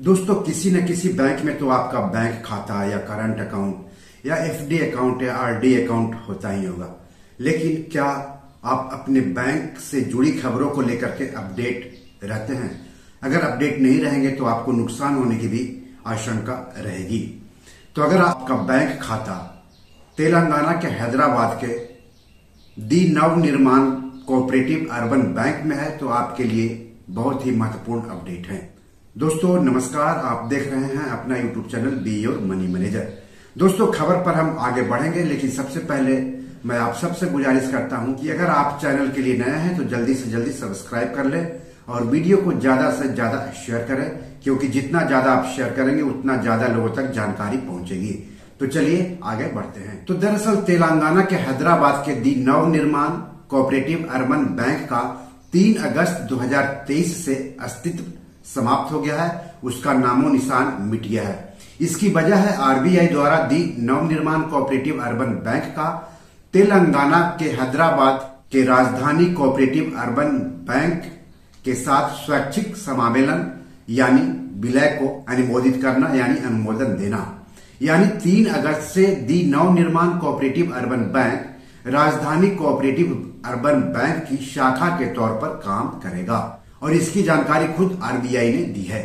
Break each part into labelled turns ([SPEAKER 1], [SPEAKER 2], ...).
[SPEAKER 1] दोस्तों किसी न किसी बैंक में तो आपका बैंक खाता या करंट अकाउंट या एफडी अकाउंट या आरडी अकाउंट होता ही होगा। लेकिन क्या आप अपने बैंक से जुड़ी खबरों को लेकर के अपडेट रहते हैं? अगर अपडेट नहीं रहेंगे तो आपको नुकसान होने की भी आशंका रहेगी। तो अगर आपका बैंक खाता तेलंगाना के हैदराबाद के दी नवनिर्माण कोऑपरेटिव अर्बन बैंक में है तो आपके लिए बहुत ही महत्वपूर्ण अपडेट है। दोस्तों नमस्कार, आप देख रहे हैं अपना YouTube channel be your money manager. दोस्तों खबर पर हम आगे बढ़ेंगे, लेकिन सबसे पहले मैं आप सबसे गुजारिश करता हूं कि अगर आप चैनल के लिए नए हैं तो जल्दी से जल्दी सब्सक्राइब कर लें और वीडियो को ज्यादा से ज्यादा शेयर करें, क्योंकि जितना ज्यादा आप शेयर करेंगे उतना ज्यादा लोगों तक जानकारी पहुंचेगी। तो चलिए आगे बढ़ते हैं। तो दरअसल तेलंगाना के हैदराबाद के दी नवनिर्माण कोऑपरेटिव अर्बन बैंक का 3 अगस्त 2023 से अस्तित्व समाप्त हो गया है, उसका नामो निशान मिट गया है। इसकी वजह है आरबीआई द्वारा दी नवनिर्माण कोऑपरेटिव अर्बन बैंक का तेलंगाना के हैदराबाद के राजधानी कोऑपरेटिव अर्बन बैंक के साथ स्वैच्छिक समामेलन यानी विलय को अनुमोदित करना यानी अनुमोदन देना। यानी 3 अगस्त से दी नवनिर्माण कोऑपरेटिव अर्बन बैंक राजधानी कोऑपरेटिव अर्बन बैंक की शाखा के तौर पर काम करेगा और इसकी जानकारी खुद आरबीआई ने दी है।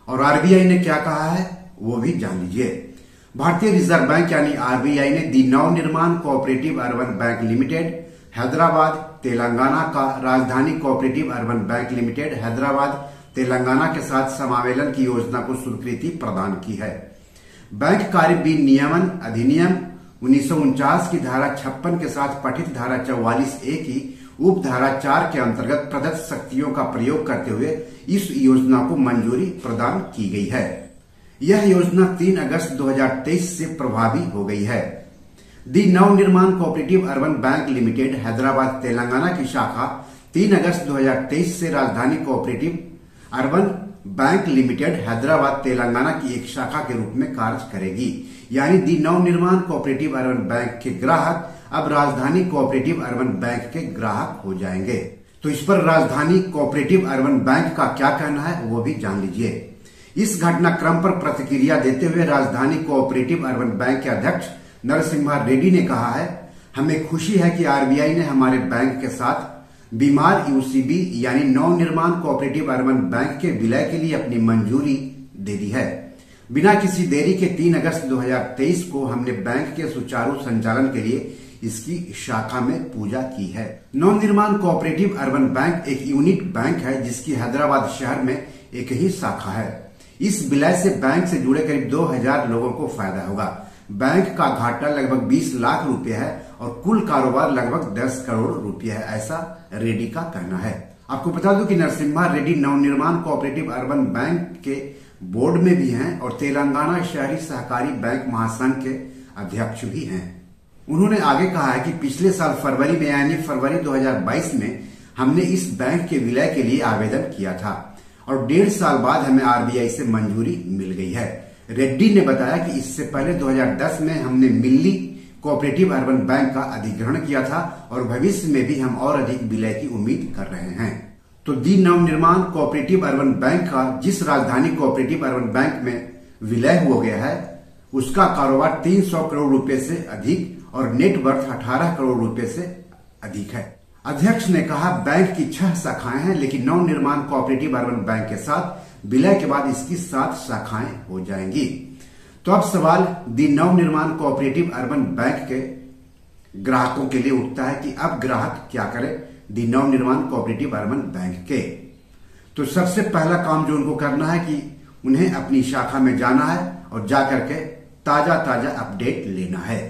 [SPEAKER 1] और आरबीआई ने क्या कहा है वो भी जान लीजिए। भारतीय रिजर्व बैंक यानी आरबीआई ने दी Navnirman cooperative urban bank limited Hyderabad Telangana का राजधानी cooperative urban bank limited Hyderabad Telangana के साथ समामेलन की योजना को स्वीकृति प्रदान की है। बैंक कार्य विनियमन अधिनियम 1949 की धारा 56 के साथ पठित धारा 44A की उप धारा 4 के अंतर्गत प्रदत्त शक्तियों का प्रयोग करते हुए इस योजना को मंजूरी प्रदान की गई है। यह योजना 3 अगस्त 2023 से प्रभावी हो गई है। दी Navnirman cooperative urban bank limited Hyderabad Telangana की शाखा 3 अगस्त 2023 से राजधानी cooperative urban bank limited Hyderabad Telangana की एक शाखा के रूप में कार्य करेगी। यानी दी नवनिर्माण कोऑपरेटिव अर्बन बैंक के ग्राहक अब राजधानी कोऑपरेटिव अर्बन बैंक के ग्राहक हो जाएंगे। तो इस पर राजधानी कोऑपरेटिव अर्बन बैंक का क्या कहना है वो भी जान लीजिए। इस घटनाक्रम पर प्रतिक्रिया देते हुए राजधानी कोऑपरेटिव अर्बन बैंक के अध्यक्ष नरसिम्हा रेड्डी ने कहा है, हमें खुशी है कि आरबीआई ने हमारे बैंक के साथ बीमार यूसीबी यानी नवनिर्माण कोऑपरेटिव अर्बन बैंक के विलय के लिए अपनी मंजूरी दे दी है। बिना किसी देरी के 3 अगस्त 2023 को हमने बैंक के सुचारू संचालन के लिए इसकी शाखा में पूजा की है। नवनिर्माण कोऑपरेटिव अर्बन बैंक एक यूनिक बैंक है जिसकी हैदराबाद शहर में एक ही शाखा है। इस विलय से बैंक से जुड़े करीब 2000 लोगों को फायदा होगा। बैंक का घाटा लगभग 20 लाख रुपए है और कुल कारोबार लगभग 10 करोड़ रुपए है, ऐसा रेड्डी का कहना है। आपको बता दूं कि Narasimha Reddy Navnirman cooperative urban bank के बोर्ड में भी हैं और तेलंगाना शहरी सहकारी बैंक महासंघ के अध्यक्ष भी हैं। उन्होंने आगे कहा है कि पिछले साल फरवरी में यानी फरवरी 2022 में हमने इस बैंक के विलय के लिए आवेदन किया था और 1.5 साल बाद हमें आरबीआई से मंजूरी मिल गई है। रेड्डी ने बताया कि इससे पहले 2010 में हमने मिल्ली कोऑपरेटिव अर्बन बैंक का अधिग्रहण किया था और भविष्य में भी हम और अधिक विलय की उम्मीद कर रहे हैं। तो दी नवनिर्माण कोऑपरेटिव अर्बन बैंक का जिस राजधानी कोऑपरेटिव अर्बन बैंक में विलय हो गया है उसका कारोबार 300 करोड़ रुपए से अधिक और नेट वर्थ 18 करोड़ रुपए से अधिक है। अध्यक्ष ने कहा, बैंक की 6 शाखाएं हैं, लेकिन नवनिर्माण कोऑपरेटिव अर्बन बैंक के साथ विलय के बाद इसकी 7 शाखाएं हो जाएंगी। तो अब सवाल दी नवनिर्माण कोऑपरेटिव अर्बन बैंक के ग्राहकों के लिए उठता है कि अब ग्राहक क्या करें दी नवनिर्माण कोऑपरेटिव अर्बन बैंक के। तो सबसे पहला काम जो उनको करना है कि उन्हें अपनी शाखा में जाना है और जाकर के ताजा अपडेट लेना है।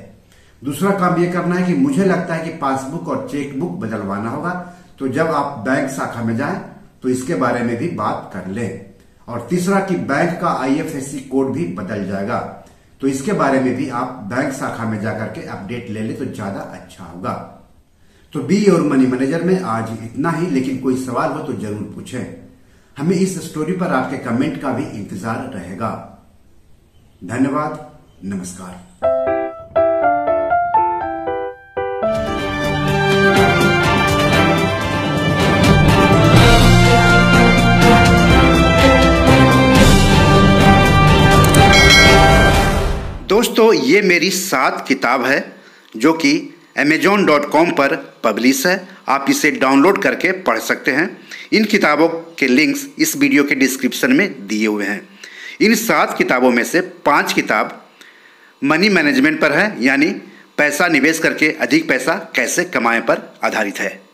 [SPEAKER 1] दूसरा काम यह करना है कि मुझे लगता है कि पासबुक और चेकबुक बदलवाना होगा। तो जब आप बैंक शाखा में जाएं तो इसके बारे में भी बात कर लें। और तीसरा कि बैंक का आईएफएससी कोड भी बदल जाएगा, तो इसके बारे में भी आप बैंक शाखा में जाकर के अपडेट ले ले तो ज्यादा अच्छा होगा। तो बी योर मनी मैनेजर में आज इतना ही, लेकिन कोई सवाल हो तो जरूर पूछें। हमें इस स्टोरी पर आपके कमेंट का भी इंतजार रहेगा। धन्यवाद, नमस्कार। दोस्तों, ये मेरी 7 किताब है जो कि amazon.com पर पब्लिश है। आप इसे डाउनलोड करके पढ़ सकते हैं। इन किताबों के लिंक्स इस वीडियो के डिस्क्रिप्शन में दिए हुए हैं। इन 7 किताबों में से 5 किताब मनी मैनेजमेंट पर है, यानी पैसा निवेश करके अधिक पैसा कैसे कमाएं पर आधारित है।